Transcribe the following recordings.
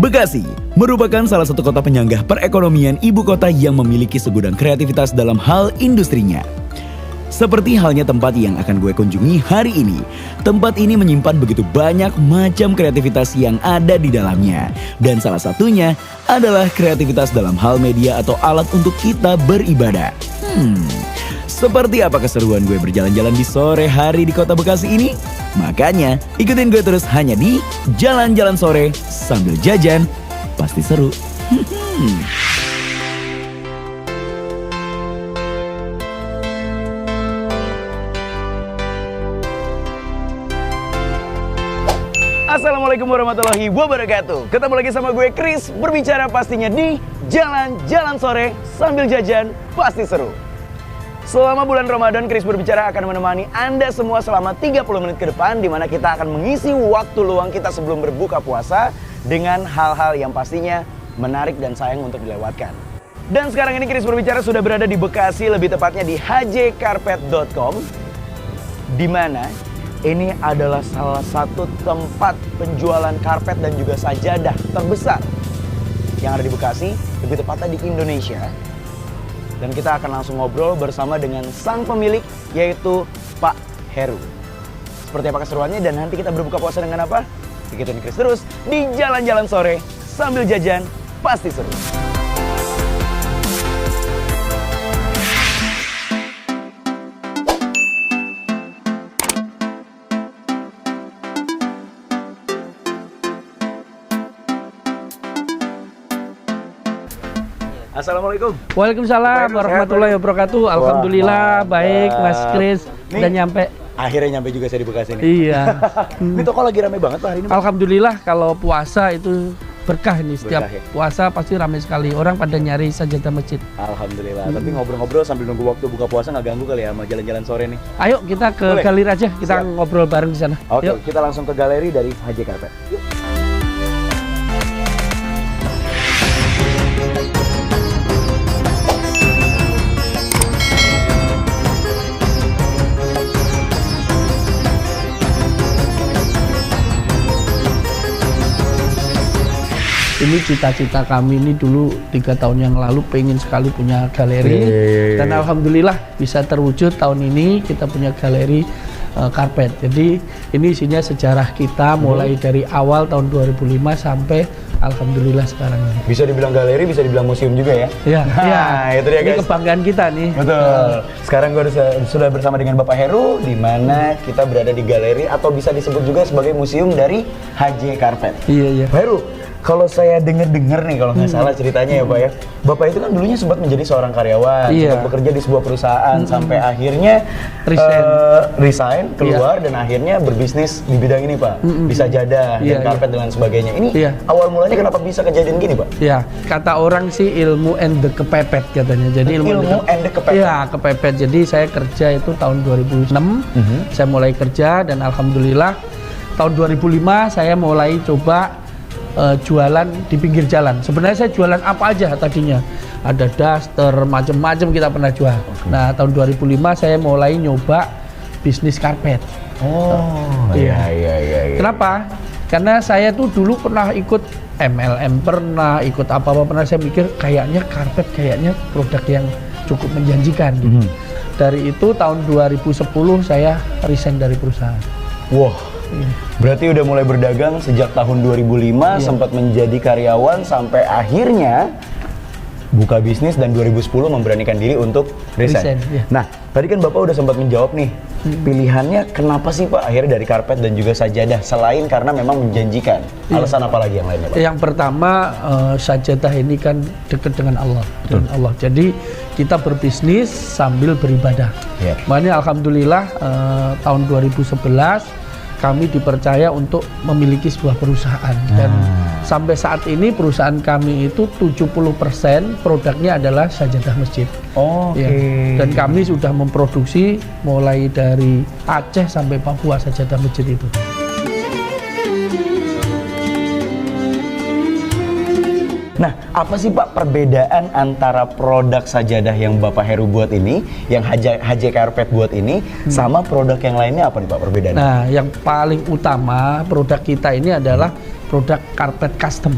Bekasi merupakan salah satu kota penyangga perekonomian ibu kota yang memiliki segudang kreativitas dalam hal industrinya. Seperti halnya tempat yang akan gue kunjungi hari ini. Tempat ini menyimpan begitu banyak macam kreativitas yang ada di dalamnya. Dan salah satunya adalah kreativitas dalam hal media atau alat untuk kita beribadah. Seperti apa keseruan gue berjalan-jalan di sore hari di kota Bekasi ini? Makanya ikutin gue terus hanya di Jalan-Jalan Sore sambil jajan. Pasti seru. Assalamualaikum warahmatullahi wabarakatuh. Ketemu lagi sama gue Chris, berbicara pastinya di Jalan-Jalan Sore sambil jajan. Pasti seru. Selama bulan Ramadan, Chris berbicara akan menemani Anda semua selama 30 menit ke depan, di mana kita akan mengisi waktu luang kita sebelum berbuka puasa dengan hal-hal yang pastinya menarik dan sayang untuk dilewatkan. Dan sekarang ini Chris berbicara sudah berada di Bekasi, lebih tepatnya di hjcarpet.com, di mana ini adalah salah satu tempat penjualan karpet dan juga sajadah terbesar yang ada di Bekasi, lebih tepatnya di Indonesia. Dan kita akan langsung ngobrol bersama dengan sang pemilik, yaitu Pak Heru. Seperti apa keseruannya dan nanti kita berbuka puasa dengan apa? Ikutin Chris terus di Jalan-Jalan Sore sambil jajan, pasti seru. Assalamualaikum. Waalaikumsalam warahmatullahi wabarakatuh. Alhamdulillah baik Mas Chris. Udah nyampe. Akhirnya nyampe juga saya di Bekasi nih. Iya. Ini toko lagi ramai banget Pak hari ini. Alhamdulillah kalau puasa itu berkah ini. Setiap Berkah, ya? puasa pasti ramai sekali. Orang pada nyari sajadah masjid. Alhamdulillah. Tapi ngobrol-ngobrol sambil nunggu waktu buka puasa nggak ganggu kali ya sama jalan-jalan sore nih. Ayo kita ke Boleh? galeri aja. Kita Siap. ngobrol bareng di sana. Oke, Yuk. kita langsung ke galeri dari HJ Carpet. Yuk. Ini cita-cita kami ini dulu 3 tahun yang lalu pengen sekali punya galeri. Dan alhamdulillah bisa terwujud tahun ini kita punya galeri karpet. Jadi ini isinya sejarah kita mulai dari awal tahun 2005 sampai alhamdulillah sekarang ini. Bisa dibilang galeri, bisa dibilang museum juga ya. Iya, iya. Itu dia Ini guys. kebanggaan kita nih. Betul. Sekarang gue sudah bersama dengan Bapak Heru, di mana kita berada di galeri atau bisa disebut juga sebagai museum dari HJ Carpet. Iya, iya. Pak Heru, kalau saya dengar nih, kalau nggak salah ceritanya ya Pak ya, Bapak itu kan dulunya sempat menjadi seorang karyawan, Iya. sempat bekerja di sebuah perusahaan, sampai akhirnya resign, keluar, dan akhirnya berbisnis di bidang ini Pak, di sajadah, Iya, dan karpet dan lain sebagainya. Ini Iya. awal mulanya kenapa bisa kejadian gini Pak? Ya, kata orang sih ilmu and the kepepet katanya. Jadi Ilmu and the kepepet. Iya, kepepet. Jadi saya kerja itu tahun 2006. Saya mulai kerja dan alhamdulillah tahun 2005 saya mulai coba jualan di pinggir jalan. Sebenarnya saya jualan apa aja tadinya. Ada daster, macam-macam kita pernah jual. Nah, tahun 2005 saya mulai nyoba bisnis karpet. Oh, Iya. iya. Kenapa? Karena saya tuh dulu pernah ikut MLM, pernah ikut apa-apa, pernah saya mikir kayaknya karpet kayaknya produk yang cukup menjanjikan gitu. Dari itu tahun 2010 saya resign dari perusahaan. Wah, berarti udah mulai berdagang sejak tahun 2005, Iya. sempat menjadi karyawan sampai akhirnya buka bisnis dan 2010 memberanikan diri untuk resign. Iya. Nah, tadi kan Bapak udah sempat menjawab nih, pilihannya kenapa sih Pak akhirnya dari karpet dan juga sajadah selain karena memang menjanjikan? Iya. Alasan apa lagi yang lainnya Pak? Yang pertama sajadah ini kan dekat dengan Allah, dengan Allah. Jadi kita berbisnis sambil beribadah. Iya. Makanya alhamdulillah tahun 2011 kami dipercaya untuk memiliki sebuah perusahaan dan sampai saat ini perusahaan kami itu 70% produknya adalah sajadah masjid. Oke. Ya. Dan kami sudah memproduksi mulai dari Aceh sampai Papua sajadah masjid itu. Nah, apa sih Pak perbedaan antara produk sajadah yang Bapak Heru buat ini, yang HJ Carpet buat ini, sama produk yang lainnya apa nih Pak perbedaannya? Nah, yang paling utama produk kita ini adalah produk karpet custom.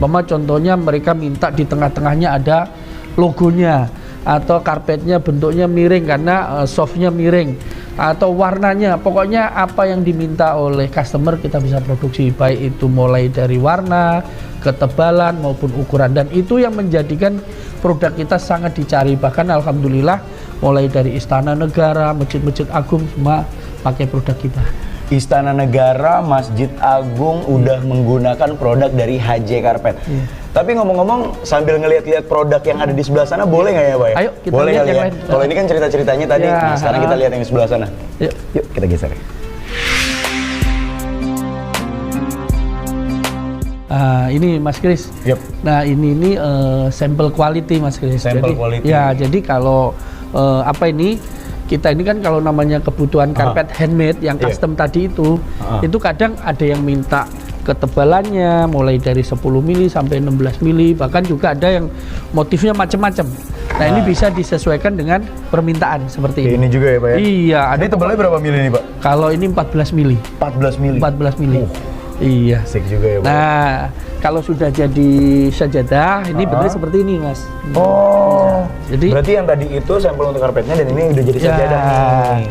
Contohnya mereka minta di tengah-tengahnya ada logonya, atau karpetnya bentuknya miring karena softnya miring, atau warnanya, pokoknya apa yang diminta oleh customer kita bisa produksi, baik itu mulai dari warna, ketebalan maupun ukuran, dan itu yang menjadikan produk kita sangat dicari. Bahkan alhamdulillah mulai dari istana negara, masjid-masjid agung semua pakai produk kita. Istana Negara, Masjid Agung udah menggunakan produk dari HJ Carpet. Tapi ngomong-ngomong, sambil ngelihat-lihat produk yang ada di sebelah sana, boleh nggak ya Pak? Ayo kita boleh lihat kali yang ya. lain. Kalau ini kan cerita-ceritanya tadi, Ya, nah sekarang kita lihat yang di sebelah sana. Yuk kita geser. Ini Mas Kris. Yep. Nah ini sampel quality Mas Kris. Sampel quality. Ya, jadi kalau kita ini kan kalau namanya kebutuhan karpet handmade yang custom tadi itu kadang ada yang minta ketebalannya mulai dari 10 mili sampai 16 mili, bahkan juga ada yang motifnya macam-macam. Nah, ini bisa disesuaikan dengan permintaan seperti ini. Ini juga ya Pak ya? Iya. Ini tebalnya berapa mili nih Pak? Kalau ini 14 mili. 14 mili? 14 mili. Iya. Asik juga ya Pak. Nah, kalau sudah jadi sajadah, ini bentuknya seperti ini Mas. Oh, jadi berarti yang tadi itu sampel untuk karpetnya dan ini udah jadi sajadah nih.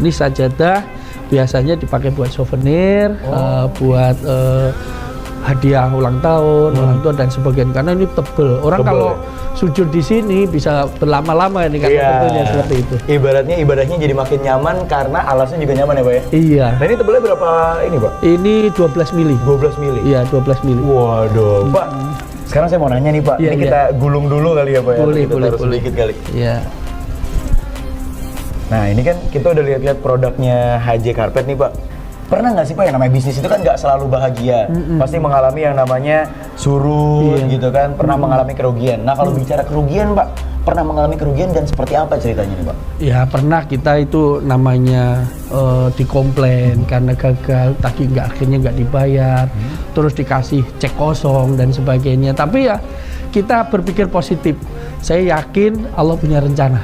Ini sajadah biasanya dipakai buat souvenir, buat hadiah ulang tahun, dan sebagainya. Karena ini tebel. Orang kalau sujud di sini bisa berlama-lama ini karena tentunya seperti itu. Ibadahnya jadi makin nyaman karena alasnya juga nyaman ya Pak ya? Iya. Nah ini tebalnya berapa ini Pak? Ini 12 mili. 12 mili? Iya, 12 mili. Waduh, Pak. Sekarang saya mau nanya nih Pak, ini kita gulung dulu kali ya Pak ya? Boleh. Sedikit kali. Iya. Nah ini kan kita udah lihat-lihat produknya HJ Carpet nih Pak. Pernah nggak sih Pak, yang namanya bisnis itu kan nggak selalu bahagia, pasti mengalami yang namanya surut gitu kan, pernah mengalami kerugian. Nah kalau bicara kerugian Pak, pernah mengalami kerugian dan seperti apa ceritanya nih Pak? Ya pernah, kita itu namanya dikomplain karena gagal, akhirnya nggak dibayar, terus dikasih cek kosong dan sebagainya. Tapi ya kita berpikir positif, saya yakin Allah punya rencana.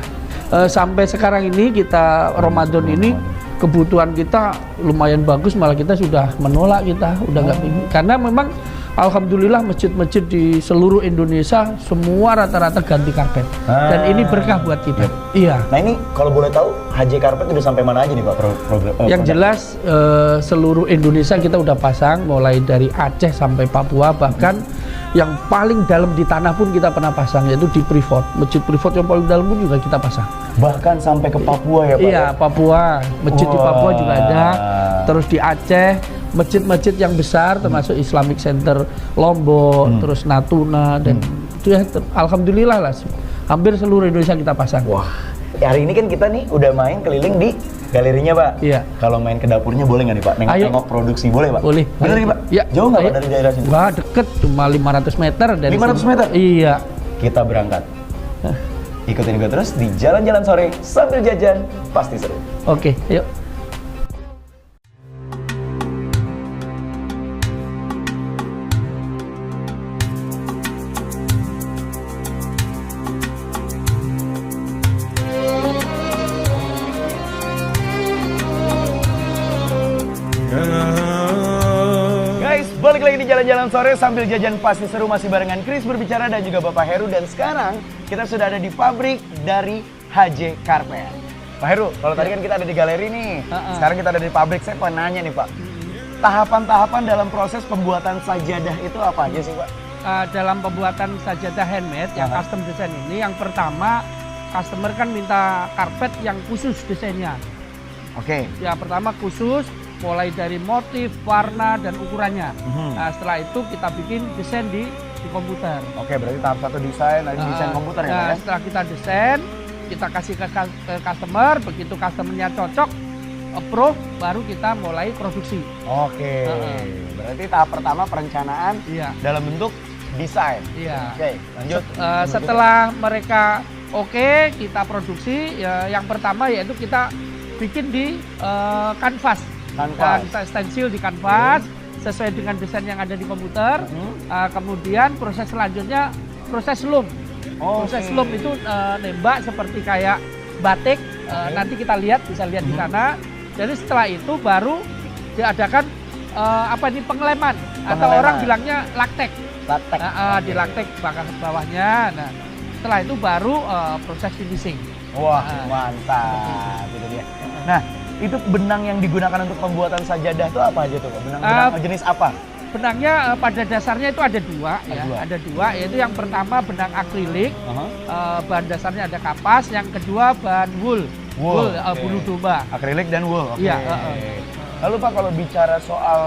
Sampai sekarang ini kita Ramadan ini kebutuhan kita lumayan bagus, malah kita sudah menolak, kita udah nggak karena memang alhamdulillah masjid-masjid di seluruh Indonesia semua rata-rata ganti karpet dan ini berkah buat kita. Iya. Nah ini kalau boleh tahu HJ Carpet udah sampai mana aja nih Pak program? Yang jelas seluruh Indonesia kita udah pasang, mulai dari Aceh sampai Papua, bahkan yang paling dalam di tanah pun kita pernah pasang, yaitu di Privat. Masjid Privat yang paling dalam pun juga kita pasang. Bahkan sampai ke Papua ya Pak? Iya, Papua. Masjid di Papua juga ada. Terus di Aceh, masjid-masjid yang besar termasuk Islamic Center Lombok, terus Natuna, dan itu ya alhamdulillah lah. Hampir seluruh Indonesia kita pasang. Wah, hari ini kan kita nih udah main keliling di galerinya Pak. Iya. Kalau main ke dapurnya boleh nggak nih Pak? Nengok-nengok produksi boleh Pak? Boleh. Bener nih Pak? Ya. Jauh nggak Pak dari daerah sini? Wah, deket, cuma 500 meter dari 500 sini. meter? Iya. Kita berangkat. Ikutin gue terus di jalan-jalan sore sambil jajan, pasti seru. Oke, yuk. Balik lagi di jalan-jalan sore sambil jajan pasti seru, masih barengan Chris berbicara dan juga Bapak Heru, dan sekarang kita sudah ada di pabrik dari HJ Carpet. Pak Heru, kalau tadi kan kita ada di galeri nih, sekarang kita ada di pabrik. Saya pengen nanya nih Pak, tahapan-tahapan dalam proses pembuatan sajadah itu apa aja sih Pak? Dalam pembuatan sajadah handmade yang custom design ini, yang pertama customer kan minta karpet yang khusus desainnya. Oke. Yang pertama khusus, mulai dari motif, warna, dan ukurannya. Nah, setelah itu kita bikin desain di komputer. Oke, berarti tahap satu desain, lagi desain komputer ya Pak ya? Setelah kita desain, kita kasih ke customer, begitu customernya cocok, approve, baru kita mulai produksi. Oke, berarti tahap pertama perencanaan dalam bentuk desain. Iya. Oke, lanjut. Setelah mereka oke, kita produksi. Yang pertama yaitu kita bikin di kanvas. Kita stensil di kanvas sesuai dengan desain yang ada di komputer. Kemudian proses selanjutnya proses loom. Proses loom itu nembak seperti kayak batik. Nanti kita lihat, bisa lihat di sana. Jadi setelah itu baru diadakan pengeleman, atau orang bilangnya laktek. Laktek. Dilaktek bawahnya. Nah, setelah itu baru proses finishing. Wah, mantap. Itu dia. Nah, itu benang yang digunakan untuk pembuatan sajadah itu apa aja tuh, Pak? Benang jenis apa? Benangnya pada dasarnya itu ada dua, ada dua, yaitu yang pertama benang akrilik, bahan dasarnya ada kapas, yang kedua bahan wool, bulu domba. Akrilik dan wool. Iya. Lalu Pak, kalau bicara soal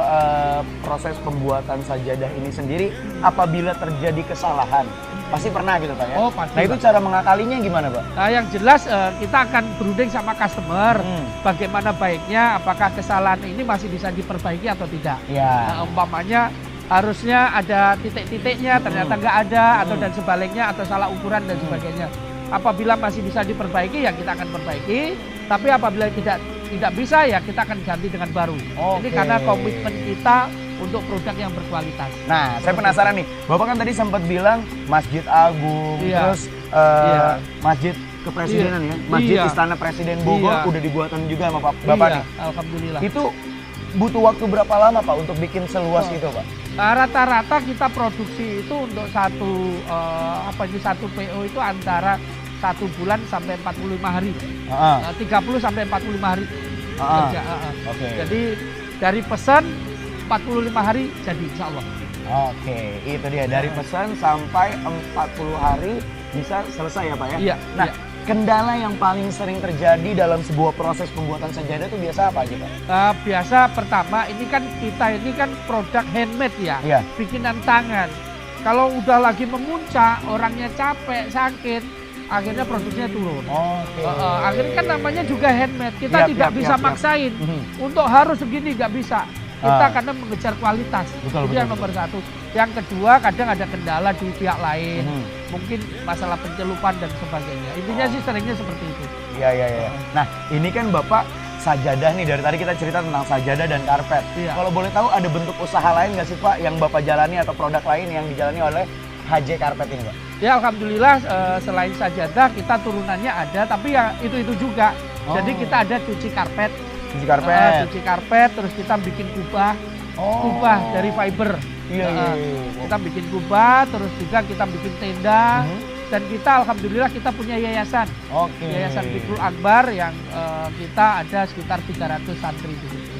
proses pembuatan sajadah ini sendiri, apabila terjadi kesalahan, pasti pernah gitu Pak ya? Oh pasti. Nah itu Pak. cara mengakalinya gimana Pak? Nah yang jelas kita akan berunding sama customer, bagaimana baiknya, apakah kesalahan ini masih bisa diperbaiki atau tidak. Ya. Nah, umpamanya harusnya ada titik-titiknya, ternyata nggak ada, atau dan sebaliknya, atau salah ukuran dan sebagainya. Apabila masih bisa diperbaiki, ya kita akan perbaiki. Tapi apabila tidak bisa, ya kita akan ganti dengan baru. Ini karena komitmen kita untuk produk yang berkualitas. Nah, saya penasaran nih. Bapak kan tadi sempat bilang Masjid Agung, terus Masjid Kepresidenan ya, Masjid Istana Presiden Bogor udah dibuatan juga sama Bapak nih. Alhamdulillah. Itu butuh waktu berapa lama Pak untuk bikin seluas itu Pak? Rata-rata kita produksi itu untuk satu PO itu antara 1 bulan sampai 45 hari. 30 sampai 45 hari kerja. Jadi dari pesan 45 hari jadi insya Allah. Oke, itu dia. Dari pesan sampai 40 hari bisa selesai ya Pak ya? Iya. Nah, kendala yang paling sering terjadi dalam sebuah proses pembuatan sajadah itu biasa apa aja Pak? Biasa pertama kita ini kan produk handmade ya, bikinan tangan. Kalau udah lagi memuncak, orangnya capek, sakit, akhirnya produksinya turun. Akhirnya kan namanya juga handmade, kita tidak bisa maksain untuk harus begini, nggak bisa. Kita karena mengejar kualitas, itu yang nomor satu. Yang kedua, kadang ada kendala di pihak lain, mungkin masalah pencelupan dan sebagainya. Intinya sih seringnya seperti itu. Iya. Nah, ini kan Bapak sajadah nih, dari tadi kita cerita tentang sajadah dan karpet. Kalau boleh tahu ada bentuk usaha lain nggak sih Pak yang Bapak jalani atau produk lain yang dijalani oleh HJ Karpet ini Pak? Ya alhamdulillah selain sajadah kita turunannya ada, tapi ya itu juga. Jadi kita ada cuci karpet. Cuci karpet, terus kita bikin kubah dari fiber. Kita bikin kubah, terus juga kita bikin tenda. Dan kita alhamdulillah kita punya yayasan. Yayasan Fikul Akbar yang kita ada sekitar 300 santri di situ.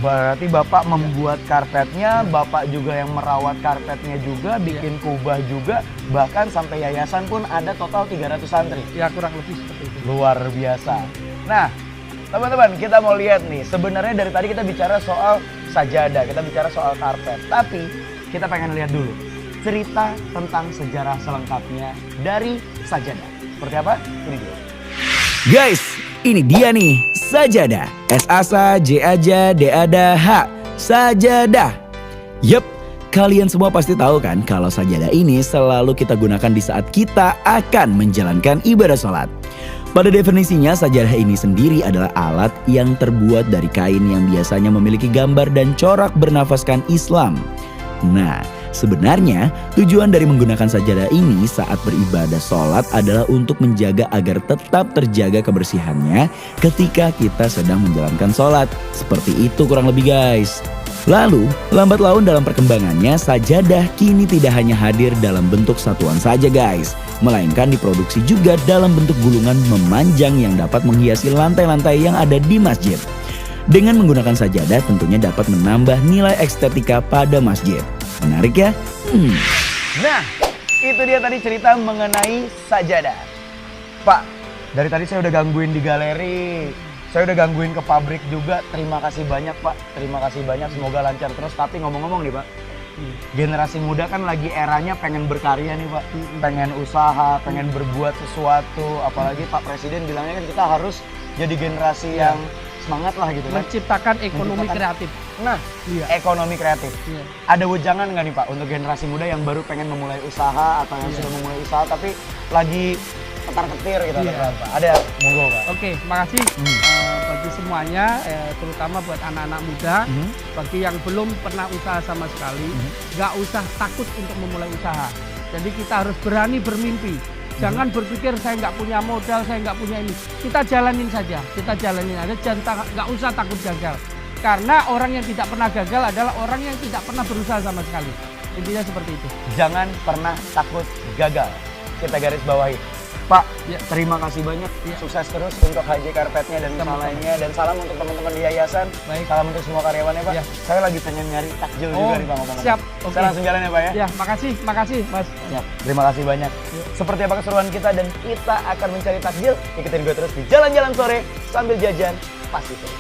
Berarti Bapak membuat karpetnya, Bapak juga yang merawat karpetnya juga, bikin kubah juga, bahkan sampai yayasan pun ada total 300 santri. Ya kurang lebih seperti itu. Luar biasa. Nah, teman-teman, kita mau lihat nih, sebenarnya dari tadi kita bicara soal sajadah, kita bicara soal karpet, tapi kita pengen lihat dulu cerita tentang sejarah selengkapnya dari sajadah. Seperti apa? Ini dia. Guys, ini dia nih, sajadah. S-A-S-A-J-A-J-D-A-D-A-H. Sajadah. Yup, kalian semua pasti tahu kan kalau sajadah ini selalu kita gunakan di saat kita akan menjalankan ibadah sholat. Pada definisinya, sajadah ini sendiri adalah alat yang terbuat dari kain yang biasanya memiliki gambar dan corak bernafaskan Islam. Nah, sebenarnya tujuan dari menggunakan sajadah ini saat beribadah sholat adalah untuk menjaga agar tetap terjaga kebersihannya ketika kita sedang menjalankan sholat. Seperti itu kurang lebih guys. Lalu, lambat laun dalam perkembangannya, sajadah kini tidak hanya hadir dalam bentuk satuan saja guys, melainkan diproduksi juga dalam bentuk gulungan memanjang yang dapat menghiasi lantai-lantai yang ada di masjid. Dengan menggunakan sajadah tentunya dapat menambah nilai estetika pada masjid. Menarik ya? Nah, itu dia tadi cerita mengenai sajadah. Pak, dari tadi saya udah gangguin di galeri, saya udah gangguin ke pabrik juga. Terima kasih banyak Pak, terima kasih banyak, semoga lancar terus. Tapi ngomong-ngomong nih Pak, generasi muda kan lagi eranya pengen berkarya nih Pak, pengen usaha, pengen berbuat sesuatu. Apalagi Pak Presiden bilangnya kan kita harus jadi generasi yang semangat lah gitu kan. Menciptakan ekonomi kreatif. Nah, ekonomi kreatif. Ada wejangan nggak nih Pak untuk generasi muda yang baru pengen memulai usaha atau yang sudah memulai usaha tapi lagi ketar-ketir gitu Pak? Ada, monggo Pak. Oke, makasih bagi semuanya, terutama buat anak-anak muda, bagi yang belum pernah usaha sama sekali, nggak usah takut untuk memulai usaha. Jadi kita harus berani bermimpi. Jangan berpikir saya nggak punya modal, saya nggak punya ini. Kita jalanin saja, jangan nggak usah takut gagal. Karena orang yang tidak pernah gagal adalah orang yang tidak pernah berusaha sama sekali. intinya seperti itu. Jangan pernah takut gagal. Kita garis bawahi. Pak, Ya. terima kasih banyak. Ya. Sukses terus untuk HJ Karpetnya dan Sama-sama. lainnya. Dan salam untuk teman-teman di yayasan. Baik. Salam untuk semua karyawannya, Pak. Ya. Saya lagi pengen nyari takjil juga nih, Pak. Ngomong-ngomong. Siap. Oke. Saya langsung jalan ya, Pak ya. Ya, makasih Mas. Siap. Terima kasih banyak. Seperti apa keseruan kita dan kita akan mencari takjil. Ikutin gue terus di jalan-jalan sore sambil jajan pasti seru.